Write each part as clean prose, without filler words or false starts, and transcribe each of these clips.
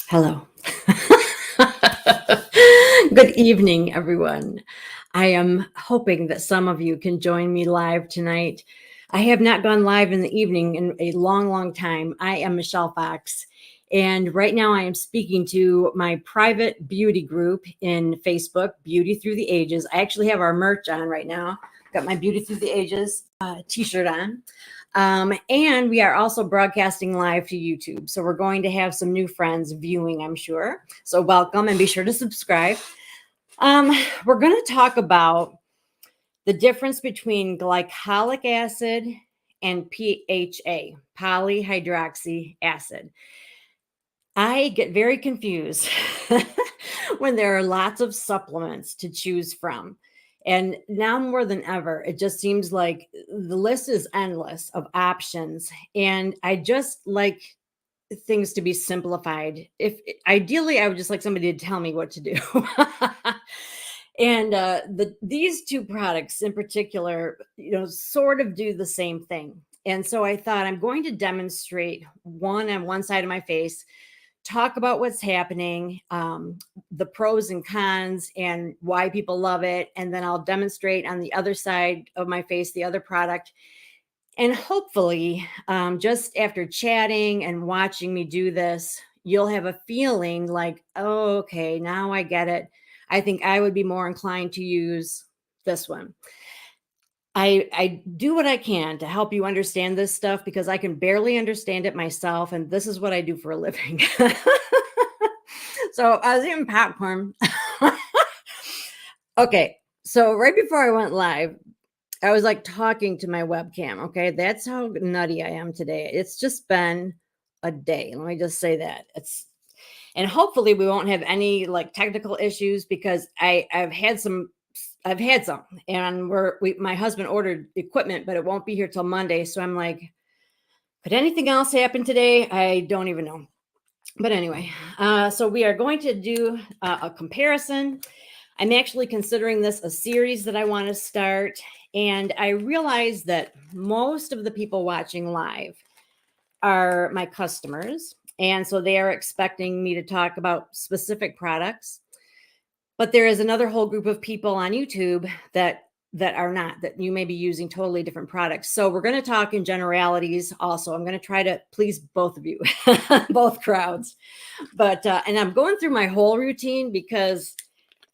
Hello. Good evening, everyone. I am hoping that some of you can join me live tonight. I have not gone live in the evening in a long, long time. I am Michelle Fox, and right now I am speaking to my private beauty group in Facebook, Beauty Through the Ages. I actually have our merch on right now. Got my Beauty Through the Ages t-shirt on. And we are also broadcasting live to YouTube. So we're going to have some new friends viewing, I'm sure. So welcome and be sure to subscribe. We're going to talk about the difference between glycolic acid and PHA, polyhydroxy acid. I get very confused when there are lots of supplements to choose from. And now more than ever, it just seems like the list is endless of options. And I just like things to be simplified. If ideally, I would just like somebody to tell me what to do. And these two products in particular, sort of do the same thing. And so I thought I'm going to demonstrate one on one side of my face, talk about what's happening, the pros and cons, and why people love it. And then I'll demonstrate on the other side of my face, the other product. And hopefully, just after chatting and watching me do this, you'll have a feeling like, oh, okay, now I get it. I think I would be more inclined to use this one. I do what I can to help you understand this stuff because I can barely understand it myself. And this is what I do for a living. So I was eating popcorn. Okay. So right before I went live, I was like talking to my webcam. Okay. That's how nutty I am today. It's just been a day. Let me just say that. And hopefully we won't have any like technical issues because I've had some, and my husband ordered equipment, but it won't be here till Monday. So I'm like, could anything else happen today? I don't even know. But anyway, so we are going to do a comparison. I'm actually considering this a series that I want to start. And I realize that most of the people watching live are my customers. And so they are expecting me to talk about specific products. But there is another whole group of people on YouTube that are not, that you may be using totally different products. So we're going to talk in generalities also. I'm going to try to please both of you, both crowds. But and I'm going through my whole routine because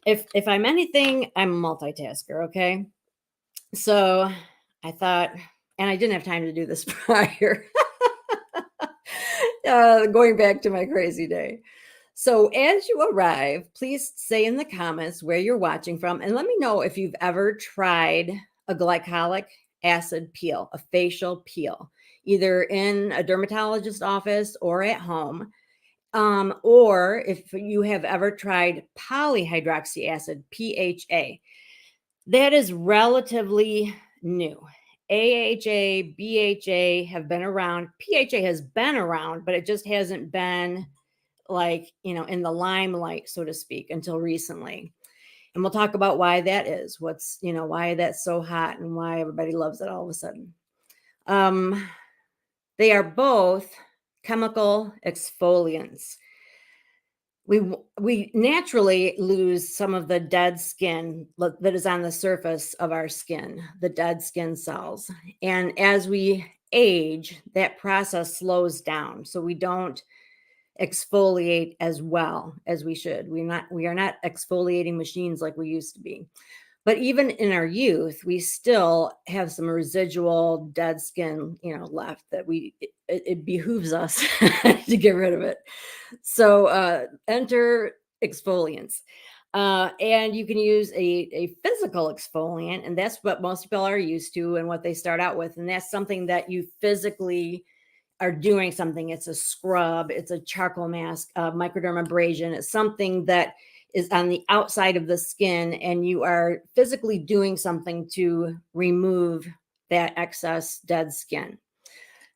if I'm anything, I'm a multitasker, okay? So I thought, and I didn't have time to do this prior. Going back to my crazy day. So as you arrive, please say in the comments where you're watching from, and let me know if you've ever tried a glycolic acid peel, a facial peel, either in a dermatologist office or at home, or if you have ever tried polyhydroxy acid, PHA. That is relatively new. AHA, BHA have been around. PHA has been around, but it just hasn't been like, in the limelight, so to speak, until recently. And we'll talk about why that is, why that's so hot and why everybody loves it all of a sudden. They are both chemical exfoliants. We naturally lose some of the dead skin that is on the surface of our skin, the dead skin cells. And as we age, that process slows down. So we don't exfoliate as well as we should. We are not exfoliating machines like we used to be. But even in our youth, we still have some residual dead skin, left that it behooves us to get rid of it. So enter exfoliants. And you can use a physical exfoliant, and that's what most people are used to and what they start out with. And that's something that you physically are doing something. It's a scrub, it's a charcoal mask, microdermabrasion. It's something that is on the outside of the skin, and you are physically doing something to remove that excess dead skin.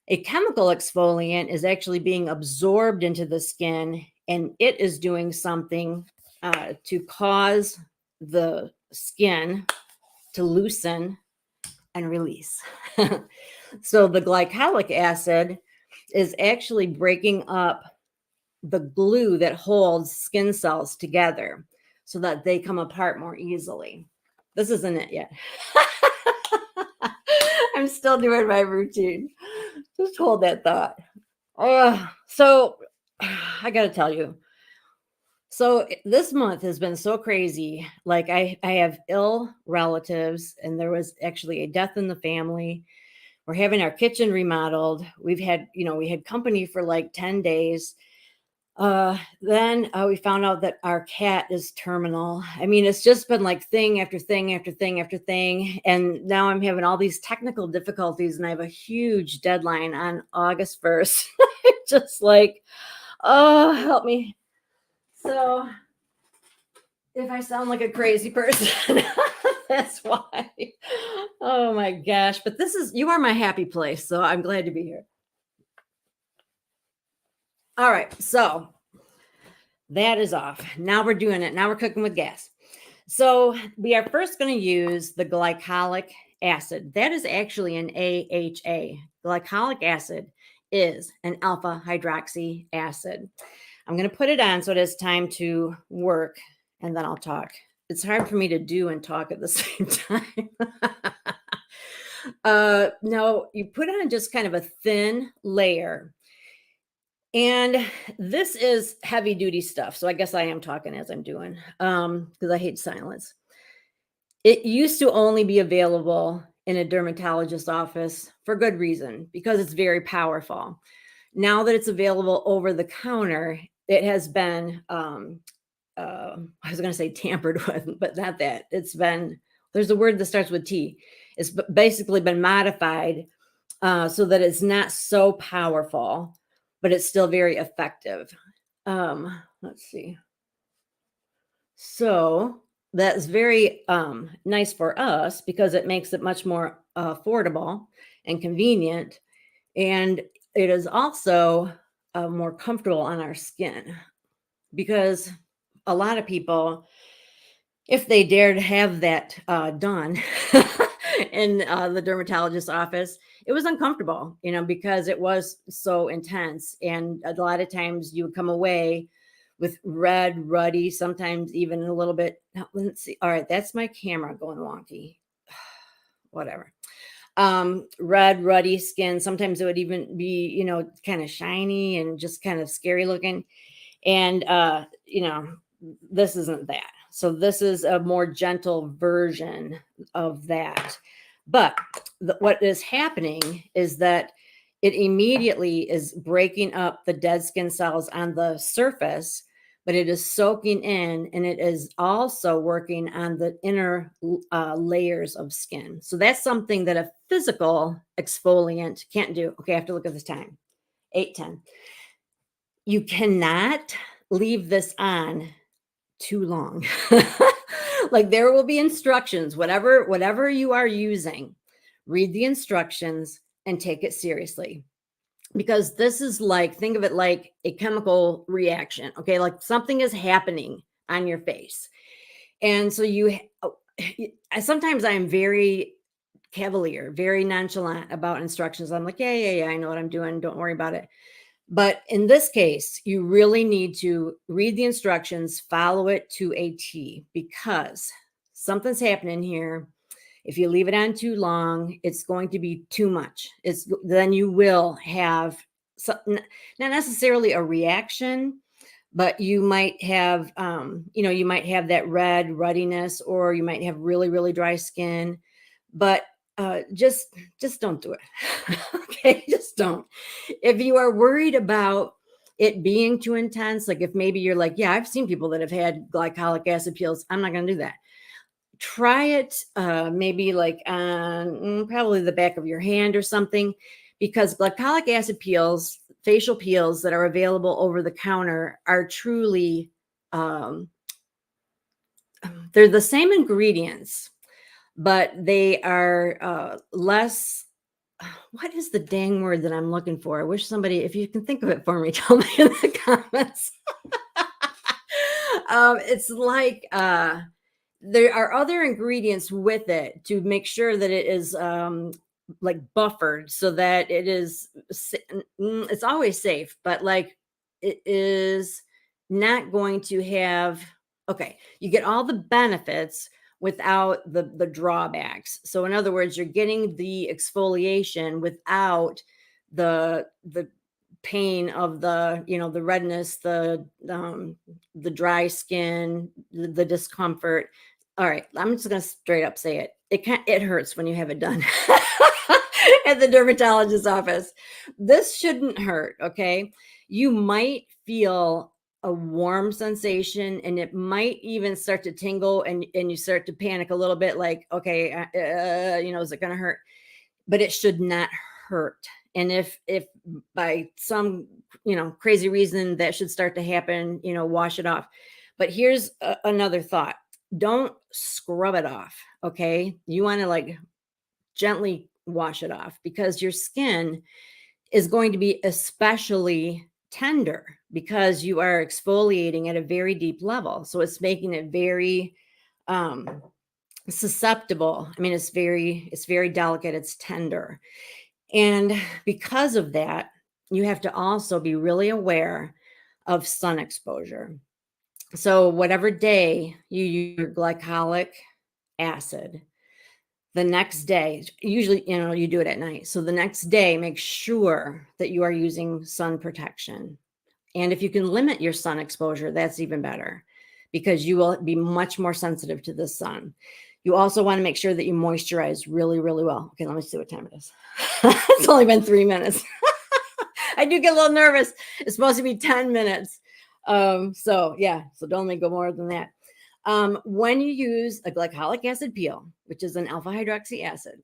A chemical exfoliant is actually being absorbed into the skin, and it is doing something to cause the skin to loosen and release. So the glycolic acid is actually breaking up the glue that holds skin cells together so that they come apart more easily. This isn't it yet. I'm still doing my routine. Just hold that thought. So I got to tell you. So this month has been so crazy. Like I have ill relatives, and there was actually a death in the family. We're having our kitchen remodeled. We've had, we had company for like 10 days. Then we found out that our cat is terminal. I mean, it's just been like thing after thing after thing after thing. And now I'm having all these technical difficulties, and I have a huge deadline on August 1st. Just like, oh, help me. So if I sound like a crazy person, that's why. Oh my gosh. But you are my happy place. So I'm glad to be here. All right. So that is off. Now we're doing it. Now we're cooking with gas. So we are first going to use the glycolic acid. That is actually an AHA. Glycolic acid is an alpha hydroxy acid. I'm going to put it on so it has time to work, and then I'll talk. It's hard for me to do and talk at the same time. Now you put on just kind of a thin layer. And this is heavy duty stuff. So I guess I am talking as I'm doing, because I hate silence. It used to only be available in a dermatologist's office for good reason, because it's very powerful. Now that it's available over the counter, it has been, I was going to say tampered with, but not that. There's a word that starts with T. It's basically been modified so that it's not so powerful, but it's still very effective. Let's see. So that's very nice for us because it makes it much more affordable and convenient. And it is also more comfortable on our skin, because a lot of people, if they dare to have that done in the dermatologist's office, it was uncomfortable, because it was so intense. And a lot of times you would come away with red, ruddy, sometimes even a little bit. Let's see. All right, that's my camera going wonky. Whatever. Red, ruddy skin. Sometimes it would even be, kind of shiny and just kind of scary looking. And, this isn't that. So this is a more gentle version of that. But what is happening is that it immediately is breaking up the dead skin cells on the surface, but it is soaking in, and it is also working on the inner layers of skin. So that's something that a physical exfoliant can't do. Okay, I have to look at this time. 8:10. You cannot leave this on too long. Like, there will be instructions, whatever you are using, read the instructions and take it seriously, because this is like, think of it like a chemical reaction. Okay, like something is happening on your face. And so sometimes I am very cavalier, very nonchalant about instructions. I'm like, yeah, I know what I'm doing, don't worry about it. But in this case, you really need to read the instructions, follow it to a T, because something's happening here. If you leave it on too long, it's going to be too much. Then you will have not necessarily a reaction, but you might have, you might have that red ruddiness, or you might have really, really dry skin. But just don't do it. Okay, just don't. If you are worried about it being too intense, like if maybe you're like, yeah, I've seen people that have had glycolic acid peels, I'm not going to do that. Try it maybe like on probably the back of your hand or something, because glycolic acid peels, facial peels that are available over the counter, are truly, they're the same ingredients, but they are less. What is the dang word that I'm looking for? I wish somebody, if you can think of it for me, tell me in the comments. It's like there are other ingredients with it to make sure that it is like buffered, so that it is, it's always safe, but like it is not going to have, okay, you get all the benefits without the drawbacks. So in other words, you're getting the exfoliation without the pain of the, the redness, the dry skin, the discomfort. All right, I'm just gonna straight up say it. It hurts when you have it done at the dermatologist's office. This shouldn't hurt, okay? You might feel a warm sensation, and it might even start to tingle, and you start to panic a little bit, like, okay, is it gonna hurt? But it should not hurt. And if by some crazy reason that should start to happen, wash it off. But here's another thought: don't scrub it off. Okay, you want to like gently wash it off, because your skin is going to be especially tender because you are exfoliating at a very deep level. So it's making it very susceptible. I mean, it's very delicate, it's tender. And because of that, you have to also be really aware of sun exposure. So whatever day you use your glycolic acid, the next day, usually, you do it at night. So the next day, make sure that you are using sun protection. And if you can limit your sun exposure, that's even better, because you will be much more sensitive to the sun. You also want to make sure that you moisturize really, really well. Okay, let me see what time it is. It's only been 3 minutes. I do get a little nervous. It's supposed to be 10 minutes. So don't let me go more than that. When you use a glycolic acid peel, which is an alpha hydroxy acid,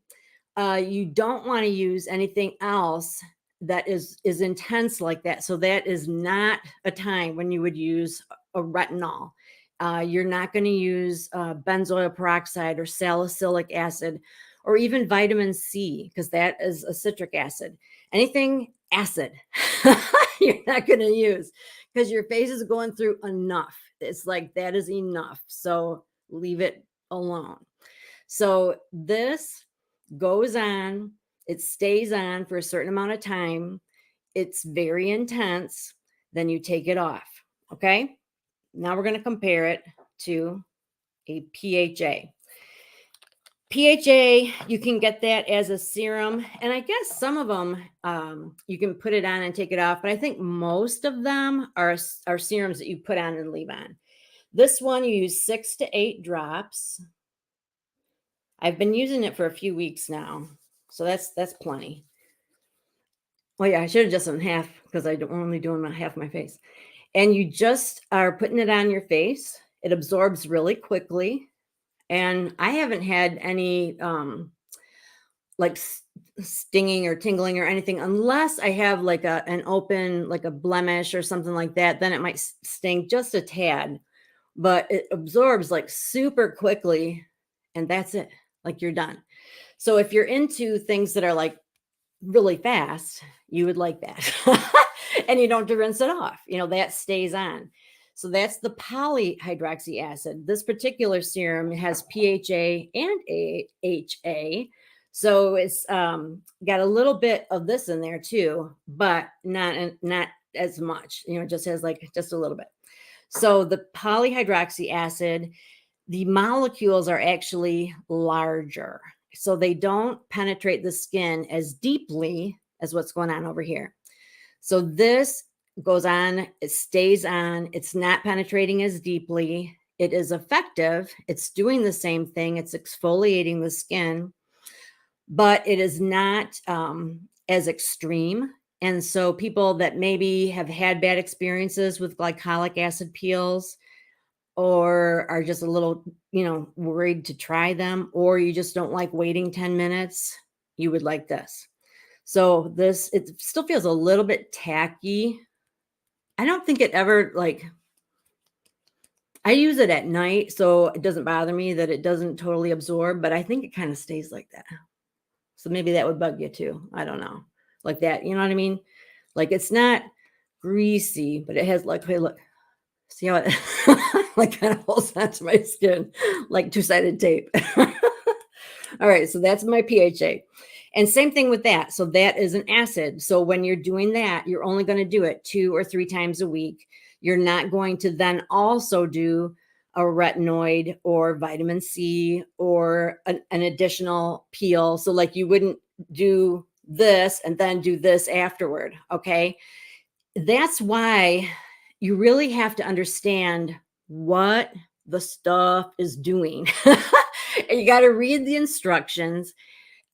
you don't want to use anything else that is intense like that. So that is not a time when you would use a retinol. You're not going to use benzoyl peroxide or salicylic acid, or even vitamin C, because that is a citric acid. Anything acid, you're not going to use, because your face is going through enough. It's like, that is enough. So leave it alone. So this goes on, it stays on for a certain amount of time. It's very intense. Then you take it off. Okay. Now we're going to compare it to a PHA. PHA, you can get that as a serum. And I guess some of them, you can put it on and take it off. But I think most of them are serums that you put on and leave on. This one, you use 6 to 8 drops. I've been using it for a few weeks now. So that's plenty. Well, yeah, I should have just done half, because I'm only doing half my face. And you just are putting it on your face. It absorbs really quickly. And I haven't had any like stinging or tingling or anything, unless I have like an open, like a blemish or something like that. Then it might sting just a tad, but it absorbs like super quickly, and that's it. Like, you're done. So if you're into things that are like really fast, you would like that. And you don't have to rinse it off. That stays on. So that's the polyhydroxy acid. This particular serum has PHA and AHA. So it's got a little bit of this in there too, but not as much. It just has like just a little bit. So the polyhydroxy acid, the molecules are actually larger. So they don't penetrate the skin as deeply as what's going on over here. So this goes on, it stays on, it's not penetrating as deeply. It is effective. It's doing the same thing. It's exfoliating the skin, but it is not as extreme. And so people that maybe have had bad experiences with glycolic acid peels, or are just a little, worried to try them, or you just don't like waiting 10 minutes, you would like this. So it still feels a little bit tacky. I don't think it ever, I use it at night, so it doesn't bother me that it doesn't totally absorb, but I think it kind of stays like that. So maybe that would bug you too. I don't know. Like that, you know what I mean? Like, it's not greasy, but it has like, hey, look, see how it like kind of holds onto my skin like two-sided tape. All right, so that's my PHA. And same thing with that. So that is an acid. So when you're doing that, you're only going to do it 2 or 3 times a week. You're not going to then also do a retinoid or vitamin C or an additional peel. So like you wouldn't do this and then do this afterward. Okay. That's why you really have to understand what the stuff is doing. And you got to read the instructions,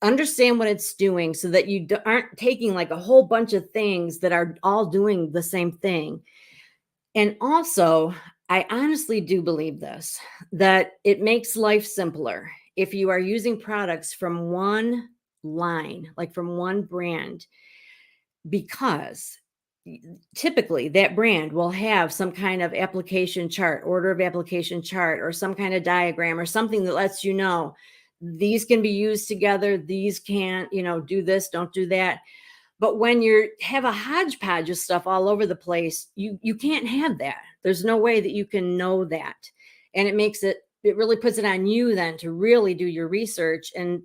understand what it's doing so that you aren't taking like a whole bunch of things that are all doing the same thing. And also, I honestly do believe this, that it makes life simpler if you are using products from one line, like from one brand, because typically that brand will have some kind of application chart, order of application chart, or some kind of diagram or something that lets you know these can be used together, these can't, do this, don't do that. But when you have a hodgepodge of stuff all over the place, you can't have that. There's no way that you can know that. And it really puts it on you then to really do your research. And,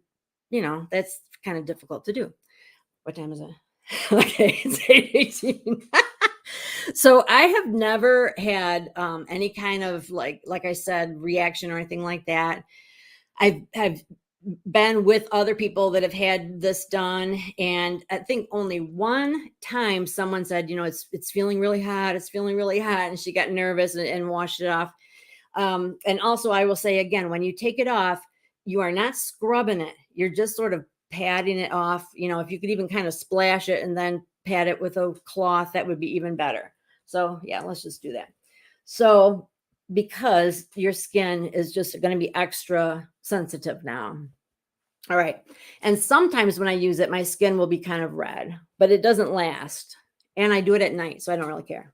that's kind of difficult to do. What time is it? Okay, it's 8:18. So I have never had any kind of like I said, reaction or anything like that. I've been with other people that have had this done, and I think only one time someone said, it's feeling really hot, it's feeling really hot, and she got nervous and washed it off. And also, I will say again, when you take it off, you are not scrubbing it; you're just sort of patting it off. If you could even kind of splash it and then pat it with a cloth, that would be even better. So yeah, let's just do that. So because your skin is just going to be extra sensitive now. All right. And sometimes when I use it, my skin will be kind of red, but it doesn't last. And I do it at night, so I don't really care.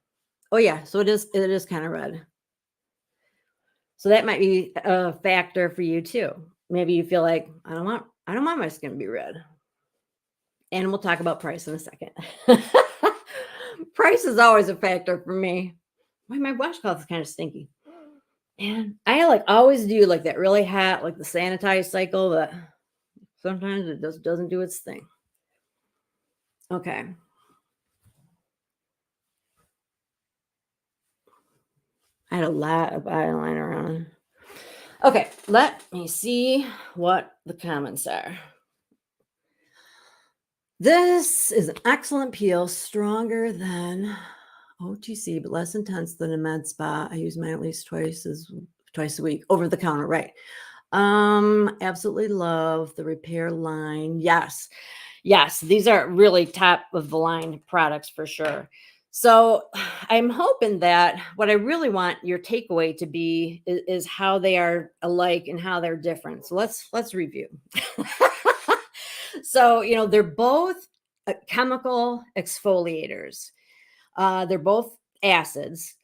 Oh yeah, so it is kind of red. So that might be a factor for you too. Maybe you feel like I don't want my skin to be red. And we'll talk about price in a second. Price is always a factor for me. Why my washcloth is kind of stinky. And I always do like that really hot, like the sanitize cycle, but sometimes it just doesn't do its thing. Okay. I had a lot of eyeliner on. Okay, let me see what the comments are. This is an excellent peel, stronger than OTC, but less intense than a med spa. I use mine at least twice a week, over the counter, right? Absolutely love the repair line. Yes, these are really top of the line products for sure. So I'm hoping that what I really want your takeaway to be is how they are alike and how they're different. So let's review. So they're both chemical exfoliators. They're both acids.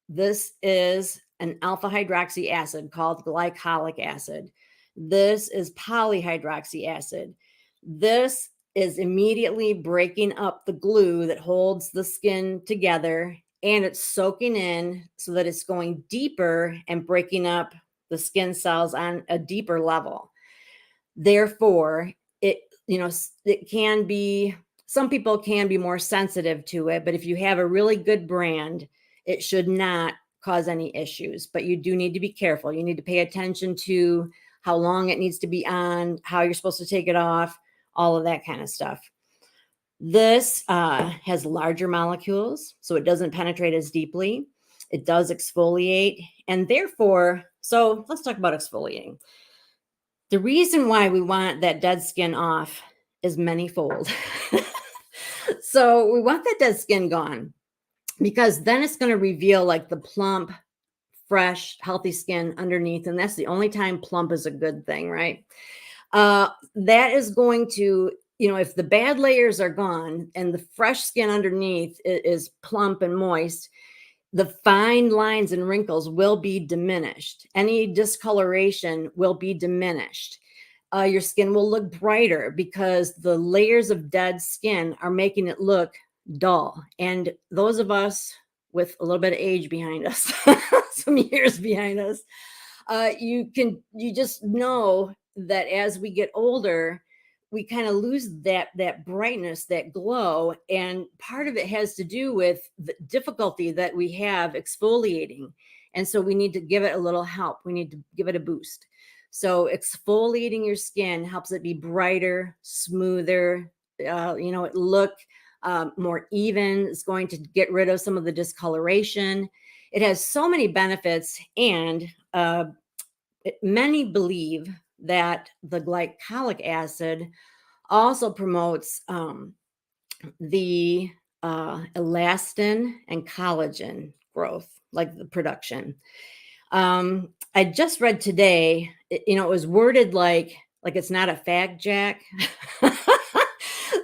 This is an alpha hydroxy acid called glycolic acid. This is polyhydroxy acid. This is immediately breaking up the glue that holds the skin together, and it's soaking in so that it's going deeper and breaking up the skin cells on a deeper level. Therefore, it can be, some people can be more sensitive to it, but if you have a really good brand, it should not cause any issues. But you do need to be careful. You need to pay attention to how long it needs to be on, how you're supposed to take it off, all of that kind of stuff. This has larger molecules, so it doesn't penetrate as deeply. It does exfoliate, and therefore, so let's talk about exfoliating. The reason why we want that dead skin off is manyfold. So we want that dead skin gone because then it's going to reveal like the plump, fresh, healthy skin underneath. And that's the only time plump is a good thing, right? That is going to, if the bad layers are gone and the fresh skin underneath is plump and moist, the fine lines and wrinkles will be diminished. Any discoloration will be diminished. Your skin will look brighter because the layers of dead skin are making it look dull. And those of us with a little bit of age behind us, some years behind us, you just know that as we get older, we kind of lose that brightness, that glow. And part of it has to do with the difficulty that we have exfoliating. And so we need to give it a little help. We need to give it a boost. So exfoliating your skin helps it be brighter, smoother, it look more even. It's going to get rid of some of the discoloration. It has so many benefits, and many believe that the glycolic acid also promotes the elastin and collagen growth, like the production. I just read today, it was worded like it's not a fact, Jack.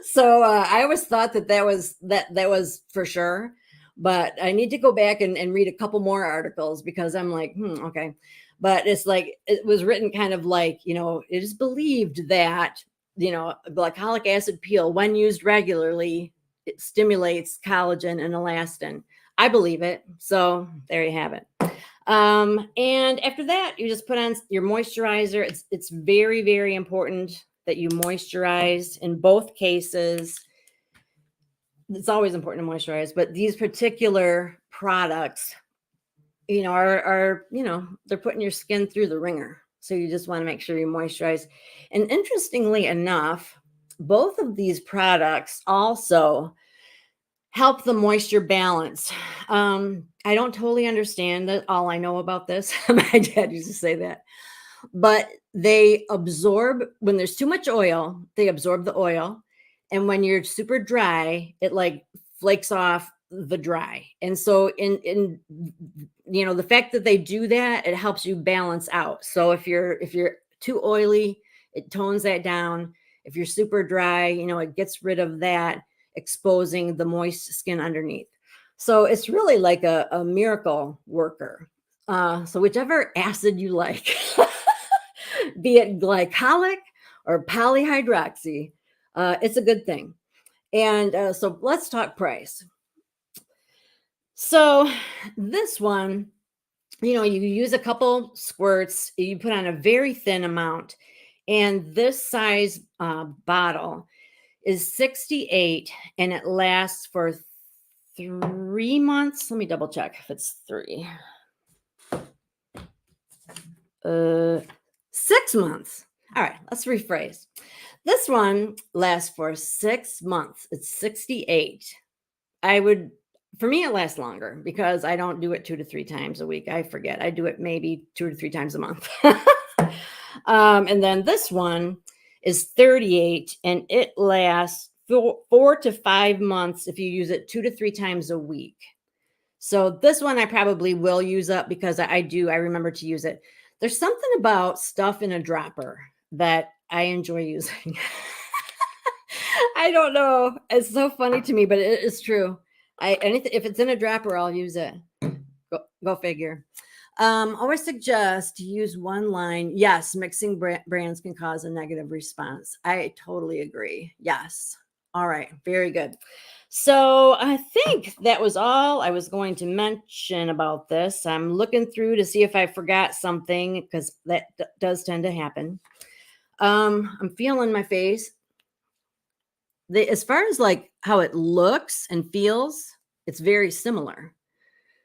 So I always thought that was for sure, but I need to go back and read a couple more articles, because I'm like, okay. But it's like, it was written kind of like, it is believed that, glycolic acid peel, when used regularly, it stimulates collagen and elastin. I believe it. So there you have it. And after that, you just put on your moisturizer. It's very, very important that you moisturize in both cases. It's always important to moisturize, but these particular products, are they're putting your skin through the ringer. So you just want to make sure you moisturize. And interestingly enough, both of these products also help the moisture balance. I don't totally understand that. All I know about this, my dad used to say that, but they absorb, when there's too much oil, they absorb the oil. And when you're super dry, it like flakes off the dry. And so in the fact that they do that, it helps you balance out. So if you're too oily, it tones that down. If you're super dry, it gets rid of that, exposing the moist skin underneath. So it's really like a miracle worker. So whichever acid you like, be it glycolic or polyhydroxy, it's a good thing. And so let's talk price. So this one, you use a couple squirts, you put on a very thin amount, and this size bottle is 68, and it lasts for 3 months. Let me double check if it's 3. 6 months. All right, let's rephrase. This one lasts for 6 months. It's 68. For me, it lasts longer because I don't do it 2 to 3 times a week. I forget. I do it maybe 2 to 3 times a month. And then this one is 38, and it lasts 4 to 5 months if you use it 2 to 3 times a week. So this one I probably will use up, because I remember to use it. There's something about stuff in a dropper that I enjoy using. I don't know. It's so funny to me, but it is true. If it's in a dropper, I'll use it. Go figure. Always suggest to use one line. Yes, mixing brands can cause a negative response. I totally agree. Yes. All right. Very good. So I think that was all I was going to mention about this. I'm looking through to see if I forgot something, because that does tend to happen. I'm feeling my face. As far as like how it looks and feels, it's very similar.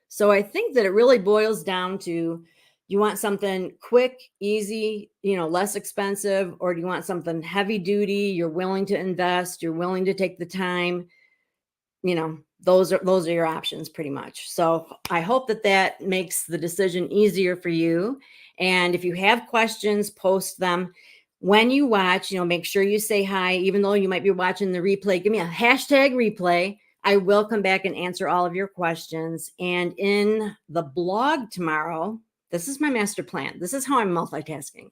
So I think that it really boils down to, you want something quick, easy, less expensive, or do you want something heavy duty? You're willing to invest, you're willing to take the time. Those are your options pretty much. So I hope that makes the decision easier for you. And if you have questions, post them. When you watch, make sure you say hi, even though you might be watching the replay. Give me a hashtag replay. I will come back and answer all of your questions. And in the blog tomorrow, this is my master plan. This is how I'm multitasking.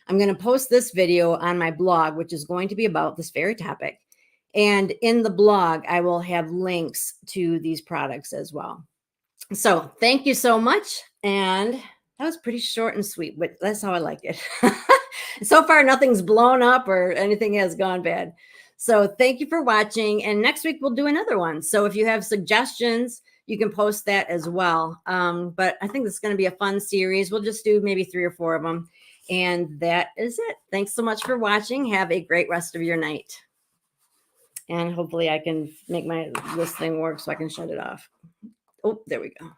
I'm going to post this video on my blog, which is going to be about this very topic. And in the blog, I will have links to these products as well. So thank you so much. And that was pretty short and sweet, but that's how I like it. So far, nothing's blown up or anything has gone bad. So thank you for watching. And next week, we'll do another one. So if you have suggestions, you can post that as well. But I think this is going to be a fun series. We'll just do maybe 3 or 4 of them. And that is it. Thanks so much for watching. Have a great rest of your night. And hopefully I can make this thing work so I can shut it off. Oh, there we go.